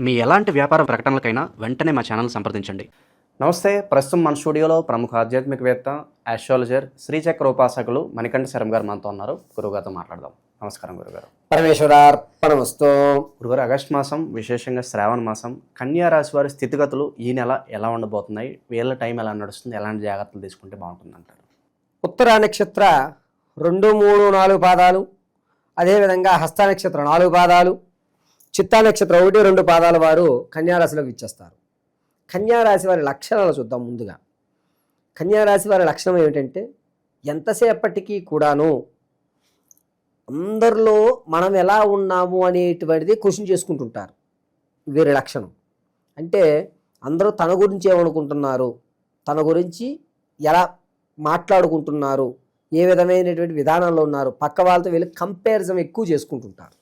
మీ ఎలాంటి వ్యాపార ప్రకటనలకైనా వెంటనే మా ఛానల్ సంప్రదించండి. నమస్తే. ప్రస్తుతం మన స్టూడియోలో ప్రముఖ ఆధ్యాత్మికవేత్త, ఆస్ట్రాలజర్, శ్రీచక్ర ఉపాసకులు మణికంఠ శర్మ గారు మనతో ఉన్నారు. గురుగారితో మాట్లాడదాం. నమస్కారం గురుగారు. పరమేశ్వరార్పణమస్తు. గురుగారు, ఆగస్టు మాసం, విశేషంగా శ్రావణ మాసం, కన్యా రాశి వారి స్థితిగతులు ఈ నెల ఎలా ఉండబోతున్నాయి? వీళ్ళ టైం ఎలా నడుస్తుంది? ఎలాంటి జాగ్రత్తలు తీసుకుంటే బాగుంటుంది అంటారు? ఉత్తర నక్షత్ర 2, 3, 4 పాదాలు, అదేవిధంగా హస్త నక్షత్ర 4 పాదాలు, చిత్తా నక్షత్రం 1, 2 పాదాల వారు కన్యారాశిలోకి ఇచ్చేస్తారు. కన్యారాశి వారి లక్షణాలు చూద్దాం. ముందుగా కన్యారాశి వారి లక్షణం ఏమిటంటే, ఎంతసేపటికి కూడాను అందరిలో మనం ఎలా ఉన్నాము అనేటువంటిది క్వశ్చన్ చేసుకుంటుంటారు. వీరి లక్షణం అంటే అందరూ తన గురించి ఏమనుకుంటున్నారు, తన గురించి ఎలా మాట్లాడుకుంటున్నారు, ఏ విధమైనటువంటి విధానంలో ఉన్నారు, పక్క వాళ్ళతో వీళ్ళు కంపారిజన్ ఎక్కువ చేసుకుంటుంటారు.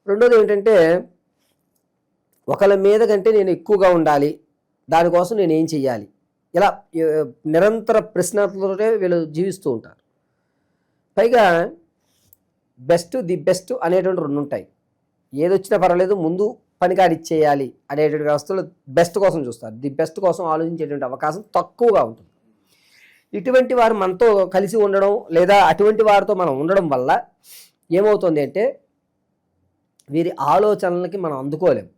రెండోది ఏంటంటే, ఒకళ్ళ మీద కంటే నేను ఎక్కువగా ఉండాలి, దానికోసం నేను ఏం చెయ్యాలి, ఇలా నిరంతర ప్రశ్నలతోనే వీళ్ళు జీవిస్తూ ఉంటారు. పైగా ది బెస్ట్ అనేటువంటి 2 ఉంటాయి. ఏదొచ్చినా పర్వాలేదు, ముందు పనికాడిచ్చేయాలి అనేటువంటి వ్యవస్థలో బెస్ట్ కోసం చూస్తారు. ది బెస్ట్ కోసం ఆలోచించేటువంటి అవకాశం తక్కువగా ఉంటుంది. ఇటువంటి వారు మనతో కలిసి ఉండడం లేదా అటువంటి వారితో మనం ఉండడం వల్ల ఏమవుతుంది అంటే, వీరి ఆలోచనలకి మనం అందుకోలేము.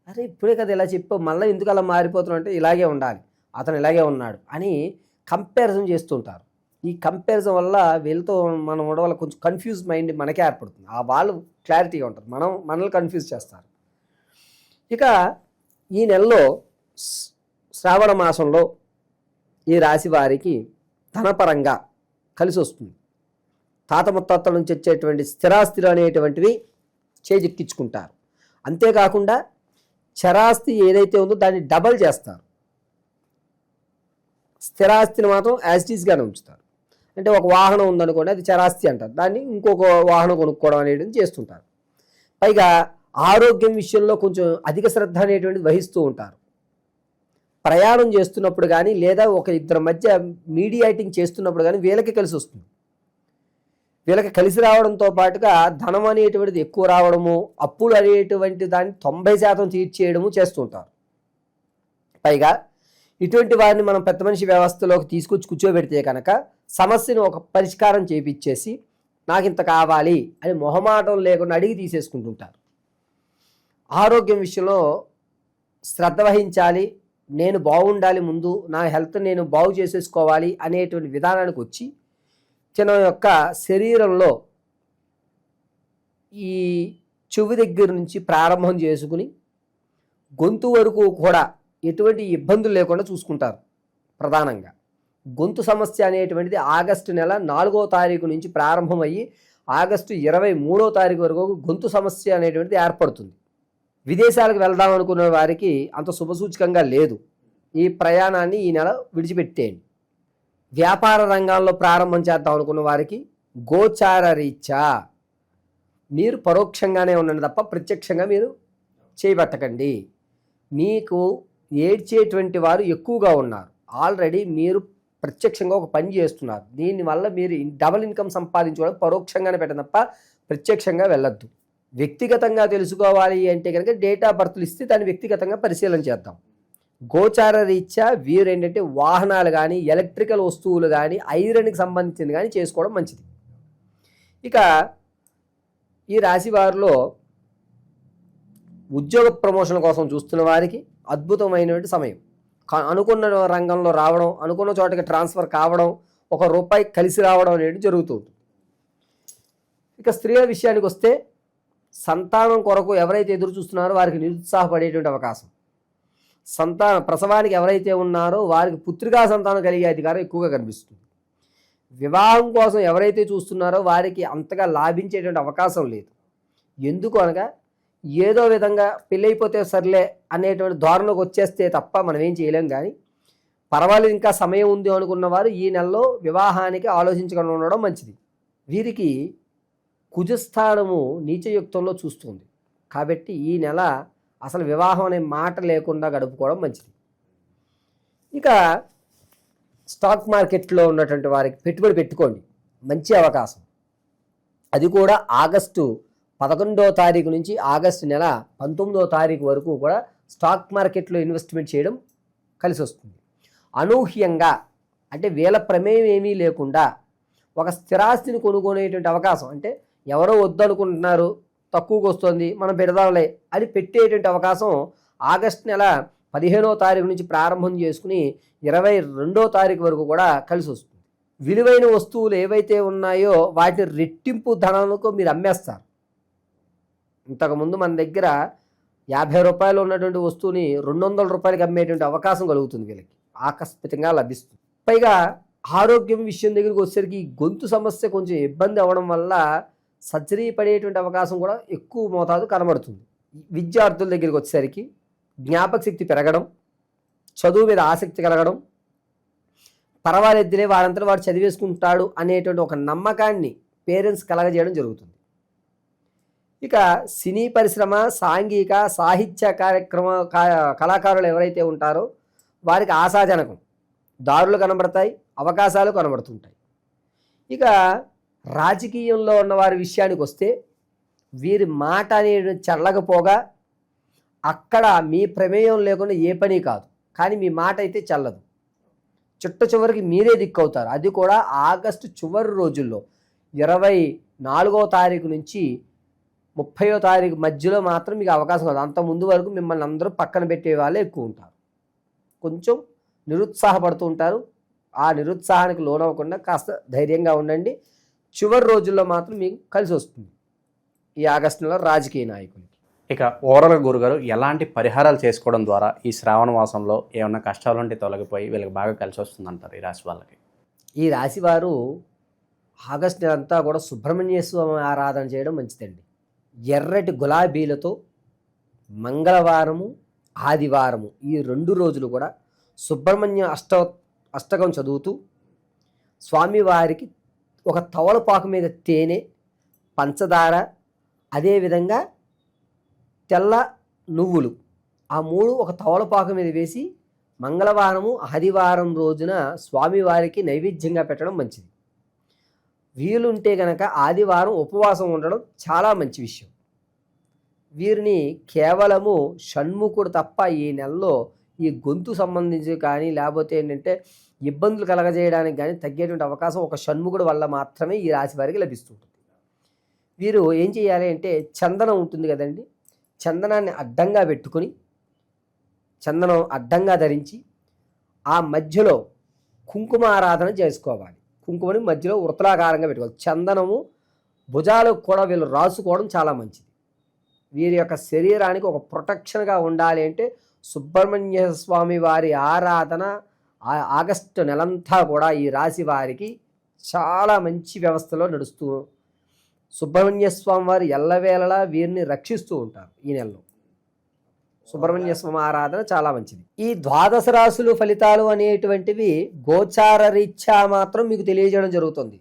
అరే ఇప్పుడే కదా ఇలా చెప్పు, మళ్ళీ ఎందుకు అలా మారిపోతున్నాం అంటే, ఇలాగే ఉండాలి, అతను ఇలాగే ఉన్నాడు అని కంపారిజన్ చేస్తుంటారు. ఈ కంపారిజన్ వల్ల వీళ్ళతో మనం ఉండడం వల్ల కొంచెం కన్ఫ్యూజ్ మైండ్ మనకే ఏర్పడుతుంది. ఆ వాళ్ళు క్లారిటీగా ఉంటారు, మనల్ని కన్ఫ్యూజ్ చేస్తారు. ఇక ఈ నెలలో శ్రావణ మాసంలో ఈ రాశి వారికి ధనపరంగా కలిసి వస్తుంది. తాత ముత్తాతల నుంచి వచ్చేటువంటి స్థిరాస్తులు అనేటువంటివి చేజిక్కించుకుంటారు. అంతేకాకుండా చరాస్తి ఏదైతే ఉందో దాన్ని డబల్ చేస్తారు. స్థిరాస్తిని మాత్రం యాజ్ ఇట్ ఈస్గానే ఉంచుతారు. అంటే ఒక వాహనం ఉందనుకోండి, అది చరాస్తి అంటారు, దాన్ని ఇంకొక వాహనం కొనుక్కోవడం అనేది చేస్తుంటారు. పైగా ఆరోగ్యం విషయంలో కొంచెం అధిక శ్రద్ధ అనేటువంటిది వహిస్తూ ఉంటారు. ప్రయాణం చేస్తున్నప్పుడు కానీ లేదా ఒక ఇద్దరి మధ్య మీడియేటింగ్ చేస్తున్నప్పుడు కానీ వీళ్ళకి కలిసి వస్తుంది. వీళ్ళకి కలిసి రావడంతో పాటుగా ధనం అనేటువంటిది ఎక్కువ రావడము, అప్పులు అనేటువంటి దాన్ని 90% తీర్చేయడము చేస్తుంటారు. పైగా ఇటువంటి వారిని మనం పెద్ద మనిషి వ్యవస్థలోకి తీసుకొచ్చి కూర్చోబెడితే కనుక సమస్యను ఒక పరిష్కారం చేపిచ్చేసి నాకు ఇంత కావాలి అని మొహమాటం లేకుండా అడిగి తీసేసుకుంటుంటారు. ఆరోగ్యం విషయంలో శ్రద్ధ వహించాలి, నేను బాగుండాలి, ముందు నా హెల్త్ నేను బాగు చేసేసుకోవాలి అనేటువంటి విధానానికి వచ్చి తన యొక్క శరీరంలో ఈ చెవి దగ్గర నుంచి ప్రారంభం చేసుకుని గొంతు వరకు కూడా ఎటువంటి ఇబ్బందులు లేకుండా చూసుకుంటారు. ప్రధానంగా గొంతు సమస్య అనేటువంటిది ఆగస్టు నెల 4వ తారీఖు నుంచి ప్రారంభమయ్యి ఆగస్టు 23వ తారీఖు వరకు గొంతు సమస్య అనేటువంటిది ఏర్పడుతుంది. విదేశాలకు వెళ్దాం అనుకున్న వారికి అంత శుభసూచకంగా లేదు. ఈ ప్రయాణాన్ని ఈ నెల విడిచిపెట్టేయండి. వ్యాపార రంగాల్లో ప్రారంభం చేద్దాం అనుకున్న వారికి గోచార రీత్యా మీరు పరోక్షంగానే ఉండండి తప్ప ప్రత్యక్షంగా మీరు చేయబట్టకండి. మీకు ఏడ్చేటువంటి వారు ఎక్కువగా ఉన్నారు. ఆల్రెడీ మీరు ప్రత్యక్షంగా ఒక పని చేస్తున్నారు. దీనివల్ల మీరు డబుల్ ఇన్కమ్ సంపాదించుకోవడం పరోక్షంగానే పెట్టండి తప్ప ప్రత్యక్షంగా వెళ్ళొద్దు. వ్యక్తిగతంగా తెలుసుకోవాలి అంటే కనుక డేట్ ఆఫ్ బర్త్లు ఇస్తే దాన్ని వ్యక్తిగతంగా పరిశీలన చేద్దాం. గోచార రీత్యా వీరు ఏంటంటే వాహనాలు కానీ, ఎలక్ట్రికల్ వస్తువులు కానీ, ఐరన్కి సంబంధించింది కానీ చేసుకోవడం మంచిది. ఇక ఈ రాశి వారిలో ఉద్యోగ ప్రమోషన్ కోసం చూస్తున్న వారికి అద్భుతమైనటువంటి సమయం. అనుకున్న రంగంలో రావడం, అనుకున్న చోటకి ట్రాన్స్ఫర్ కావడం, ₹1 కలిసి రావడం అనేది జరుగుతుంది. ఇక స్త్రీల విషయానికి వస్తే సంతానం కొరకు ఎవరైతే ఎదురు చూస్తున్నారో వారికి నిరుత్సాహపడేటువంటి అవకాశం. ప్రసవానికి ఎవరైతే ఉన్నారో వారికి పుత్రికా సంతానం కలిగే అధికారం ఎక్కువగా కనిపిస్తుంది. వివాహం కోసం ఎవరైతే చూస్తున్నారో వారికి అంతగా లాభించేటువంటి అవకాశం లేదు. ఎందుకు అనగా ఏదో విధంగా పెళ్ళైపోతే సర్లే అనేటువంటి ధోరణిలోకి వచ్చేస్తే తప్ప మనం ఏం చేయలేం. కానీ పర్వాలేదు, ఇంకా సమయం ఉంది అనుకున్న వారు ఈ నెలలో వివాహానికి ఆలోచించకుండా ఉండడం మంచిది. వీరికి కుజస్థానము నీచయుక్తంలో చూస్తుంది కాబట్టి ఈ నెల అసలు వివాహం అనే మాట లేకుండా గడుపుకోవడం మంచిది. ఇక స్టాక్ మార్కెట్లో ఉన్నటువంటి వారికి పెట్టుబడి పెట్టుకోండి, మంచి అవకాశం. అది కూడా ఆగస్టు 11వ తారీఖు నుంచి ఆగస్టు నెల 19వ తారీఖు వరకు కూడా స్టాక్ మార్కెట్లో ఇన్వెస్ట్మెంట్ చేయడం కలిసి వస్తుంది. అనూహ్యంగా అంటే వీళ్ళ ప్రమేయం ఏమీ లేకుండా ఒక స్థిరాస్తిని కొనుక్కునేటువంటి అవకాశం, అంటే ఎవరో వద్దనుకుంటున్నారు తక్కువకు వస్తుంది మనం పెడదాంలే అని పెట్టేటువంటి అవకాశం ఆగస్టు నెల 15వ తారీఖు నుంచి ప్రారంభం చేసుకుని 22వ తారీఖు వరకు కూడా కలిసి వస్తుంది. విలువైన వస్తువులు ఏవైతే ఉన్నాయో వాటిని రెట్టింపు ధనాలకు మీరు అమ్మేస్తారు. ఇంతకుముందు మన దగ్గర 50 రూపాయలు ఉన్నటువంటి వస్తువుని 200 రూపాయలకి అమ్మేటువంటి అవకాశం కలుగుతుంది, వీళ్ళకి ఆకస్మికంగా లభిస్తుంది. పైగా ఆరోగ్యం విషయం దగ్గరికి వచ్చేసరికి ఈ గొంతు సమస్య కొంచెం ఇబ్బంది అవ్వడం వల్ల సర్జరీ పడేటువంటి అవకాశం కూడా ఎక్కువ మోతాదు కనబడుతుంది. విద్యార్థుల దగ్గరికి వచ్చేసరికి జ్ఞాపక శక్తి పెరగడం, చదువు మీద ఆసక్తి కలగడం, పర్వాలేదులే వాడంతా వాడు చదివేసుకుంటాడు అనేటువంటి ఒక నమ్మకాన్ని పేరెంట్స్ కలగజేయడం జరుగుతుంది. ఇక సినీ పరిశ్రమ, సాంఘిక సాహిత్య కళాకారులు ఎవరైతే ఉంటారో వారికి ఆశాజనకం, దారులు కనబడతాయి, అవకాశాలు కనబడుతుంటాయి. ఇక రాజకీయంలో ఉన్న వారి విషయానికి వస్తే వీరి మాట అనేది చల్లకపోగా అక్కడ మీ ప్రమేయం లేకుండా ఏ పని కాదు, కానీ మీ మాట అయితే చల్లదు. చివరికి మీరే దిక్కవుతారు. అది కూడా ఆగస్టు చివరి రోజుల్లో 24వ తారీఖు నుంచి 30వ తారీఖు మధ్యలో మాత్రం మీకు అవకాశం కాదు. అంత ముందు వరకు మిమ్మల్ని అందరూ పక్కన పెట్టే వాళ్ళే ఎక్కువ ఉంటారు. కొంచెం నిరుత్సాహపడుతూ ఉంటారు. ఆ నిరుత్సాహానికి లోనవ్వకుండా కాస్త ధైర్యంగా ఉండండి. చివరి రోజుల్లో మాత్రం మీకు కలిసి వస్తుంది ఈ ఆగస్టు నెల రాజకీయ నాయకులకి. ఇక ఓవరాల్గా గురుగారు ఎలాంటి పరిహారాలు చేసుకోవడం ద్వారా ఈ శ్రావణ మాసంలో ఏమన్నా కష్టాలు ఉంటే తొలగిపోయి వీళ్ళకి బాగా కలిసి వస్తుంది అంటారు ఈ రాశి వాళ్ళకి? ఈ రాశి వారు ఆగస్టు నెల అంతా కూడా సుబ్రహ్మణ్య స్వామి ఆరాధన చేయడం మంచిదండి. ఎర్రటి గులాబీలతో మంగళవారము, ఆదివారము ఈ 2 రోజులు కూడా సుబ్రహ్మణ్య అష్టకం చదువుతూ స్వామివారికి ఒక తవలపాకు మీద తేనె, పంచదార, అదేవిధంగా తెల్ల నువ్వులు ఆ 3 ఒక తవలపాకు మీద వేసి మంగళవారము, ఆదివారం రోజున స్వామివారికి నైవేద్యంగా పెట్టడం మంచిది. వీలుంటే కనుక ఆదివారం ఉపవాసం ఉండడం చాలా మంచి విషయం. వీరిని కేవలము షణ్ముఖుడు తప్ప ఈ నెలలో ఈ గొంతు సంబంధించి కానీ లేకపోతే ఏంటంటే ఇబ్బందులు కలగజేయడానికి కానీ తగ్గేటువంటి అవకాశం ఒక షణ్ముఖుడు వల్ల మాత్రమే ఈ రాశి వారికి లభిస్తుంటుంది. వీరు ఏం చేయాలి అంటే చందనం ఉంటుంది కదండి, చందనాన్ని అడ్డంగా పెట్టుకొని చందనం అడ్డంగా ధరించి ఆ మధ్యలో కుంకుమ ఆరాధన చేసుకోవాలి. కుంకుమని మధ్యలో వృత్తలాకారంగా పెట్టుకోవాలి. చందనము భుజాలకు కూడా వీళ్ళు రాసుకోవడం చాలా మంచిది. వీరి యొక్క శరీరానికి ఒక ప్రొటెక్షన్గా ఉండాలి అంటే సుబ్రహ్మణ్య స్వామి వారి ఆరాధన ఆగస్టు నెలంతా కూడా ఈ రాశి వారికి చాలా మంచి వ్యవస్థలో నడుస్తూ సుబ్రహ్మణ్య స్వామి వారు ఎల్లవేళలా వీరిని రక్షిస్తూ ఉంటారు. ఈ నెలలో సుబ్రహ్మణ్య స్వామి ఆరాధన చాలా మంచిది. ఈ 12 రాశులు ఫలితాలు అనేటువంటివి గోచార రీత్యా మాత్రం మీకు తెలియజేయడం జరుగుతుంది.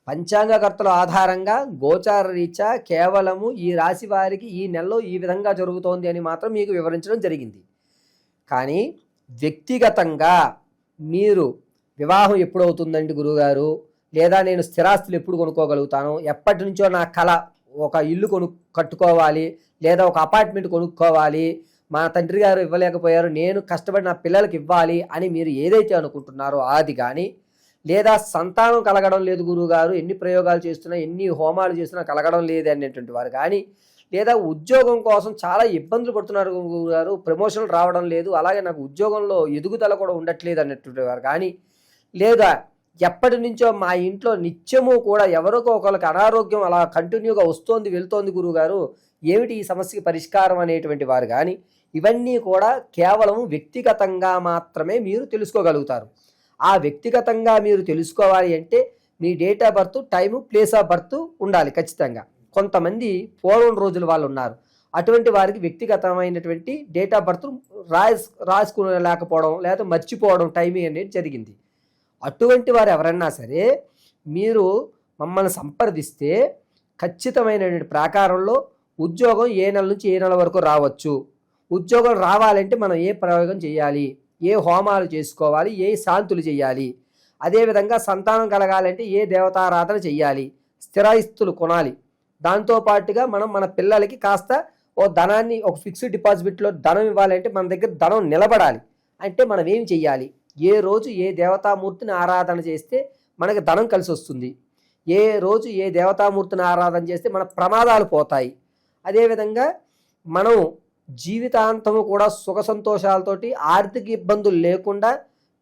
పంచాంగకర్తల ఆధారంగా గోచార రీత్యా కేవలము ఈ రాశి వారికి ఈ నెలలో ఈ విధంగా జరుగుతోంది అని మాత్రం మీకు వివరించడం జరిగింది. కానీ వ్యక్తిగతంగా మీరు వివాహం ఎప్పుడవుతుందండి గురువుగారు, లేదా నేను స్థిరాస్తులు ఎప్పుడు కొనుక్కోగలుగుతాను, ఎప్పటి నుంచో నా కళ ఒక ఇల్లు కట్టుకోవాలి, లేదా ఒక అపార్ట్మెంట్ కొనుక్కోవాలి, మా తండ్రి గారు ఇవ్వలేకపోయారు, నేను కష్టపడి నా పిల్లలకి ఇవ్వాలి అని మీరు ఏదైతే అనుకుంటున్నారో అది కానీ, లేదా సంతానం కలగడం లేదు గురువుగారు, ఎన్ని ప్రయోగాలు చేస్తున్నా ఎన్ని హోమాలు చేస్తున్నా కలగడం లేదు అనేటువంటి వారు కానీ, లేదా ఉద్యోగం కోసం చాలా ఇబ్బందులు పడుతున్నారు గురువుగారు, ప్రమోషన్లు రావడం లేదు, అలాగే నాకు ఉద్యోగంలో ఎదుగుదల కూడా ఉండట్లేదు అనేటువంటి వారు కానీ, లేదా ఎప్పటి నుంచో మా ఇంట్లో నిత్యము కూడా ఎవరికో ఒకరికి అనారోగ్యం అలా కంటిన్యూగా వస్తోంది వెళ్తోంది గురువుగారు, ఏమిటి ఈ సమస్యకి పరిష్కారం అనేటువంటి వారు కానీ, ఇవన్నీ కూడా కేవలం వ్యక్తిగతంగా మాత్రమే మీరు తెలుసుకోగలుగుతారు. ఆ వ్యక్తిగతంగా మీరు తెలుసుకోవాలి అంటే మీ date of birth, time, place of birth ఉండాలి ఖచ్చితంగా. కొంతమంది పూర్వం రోజుల వాళ్ళు ఉన్నారు, అటువంటి వారికి వ్యక్తిగతమైనటువంటి డేట్ ఆఫ్ బర్త్ రాసుకోలేకపోవడం లేదా మర్చిపోవడం టైమింగ్ అనేది జరిగింది. అటువంటి వారు ఎవరన్నా సరే మీరు మమ్మల్ని సంప్రదిస్తే ఖచ్చితమైనటువంటి ప్రాకారంలో ఉద్యోగం ఏ నెల నుంచి ఏ నెల వరకు రావచ్చు, ఉద్యోగం రావాలంటే మనం ఏ ప్రయోగం చేయాలి, ఏ హోమాలు చేసుకోవాలి, ఏ శాంతులు చేయాలి, అదేవిధంగా సంతానం కలగాలంటే ఏ దేవతారాధన చేయాలి, స్థిరాస్తులు కొనాలి, దాంతోపాటుగా మనం మన పిల్లలకి కాస్త ఓ ధనాన్ని ఒక ఫిక్స్డ్ డిపాజిట్లో ధనం ఇవ్వాలంటే మన దగ్గర ధనం నిలబడాలి అంటే మనం ఏం చెయ్యాలి, ఏ రోజు ఏ దేవతామూర్తిని ఆరాధన చేస్తే మనకి ధనం కలిసి వస్తుంది, ఏ రోజు ఏ దేవతామూర్తిని ఆరాధన చేస్తే మన ప్రమాదాలు పోతాయి, అదేవిధంగా మనం జీవితాంతము కూడా సుఖ సంతోషాలతోటి ఆర్థిక ఇబ్బందులు లేకుండా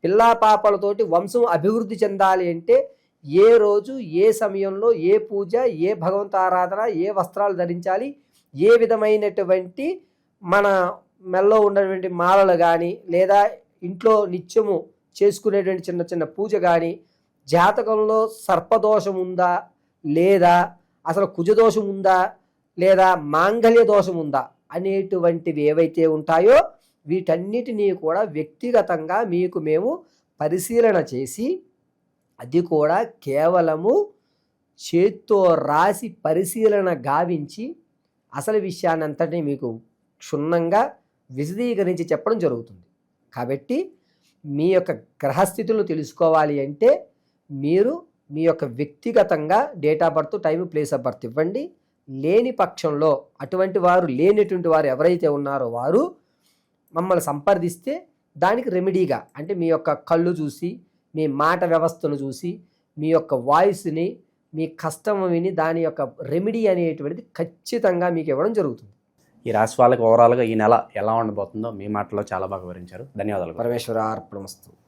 పిల్లా పాపలతోటి వంశం అభివృద్ధి చెందాలి అంటే ఏ రోజు ఏ సమయంలో ఏ పూజ, ఏ భగవంత ఆరాధన, ఏ వస్త్రాలు ధరించాలి, ఏ విధమైనటువంటి మన మెల్లో ఉన్నటువంటి మాలలు కానీ లేదా ఇంట్లో నిత్యము చేసుకునేటువంటి చిన్న చిన్న పూజ కానీ, జాతకంలో సర్పదోషం ఉందా లేదా అసలు కుజదోషం ఉందా లేదా మాంగళ్య దోషం ఉందా అనేటువంటివి ఏవైతే ఉంటాయో వీటన్నిటినీ కూడా వ్యక్తిగతంగా మీకు మేము పరిశీలన చేసి, అది కూడా కేవలము చేత్తో రాసి పరిశీలన గావించి అసలు విషయాన్ని అంతటినీ మీకు క్షుణ్ణంగా విశదీకరించి చెప్పడం జరుగుతుంది. కాబట్టి మీ యొక్క గ్రహస్థితులను తెలుసుకోవాలి అంటే మీరు మీ యొక్క వ్యక్తిగతంగా date of birth, time, place of birth ఇవ్వండి. లేని పక్షంలో లేనటువంటి వారు ఎవరైతే ఉన్నారో వారు మమ్మల్ని సంప్రదిస్తే దానికి రెమెడీగా అంటే మీ యొక్క కళ్ళు చూసి, మీ మాట వ్యవస్థను చూసి, మీ యొక్క వాయిస్ని, మీ కష్టం విని దాని యొక్క రెమెడీ అనేటువంటిది ఖచ్చితంగా మీకు ఇవ్వడం జరుగుతుంది. ఈ రాశి వాళ్ళకి ఓవరాల్గా ఈ నెల ఎలా ఉండబోతుందో మీ మాటలో చాలా బాగా వివరించారు. ధన్యవాదాలు. పరమేశ్వర అర్పణమస్తు.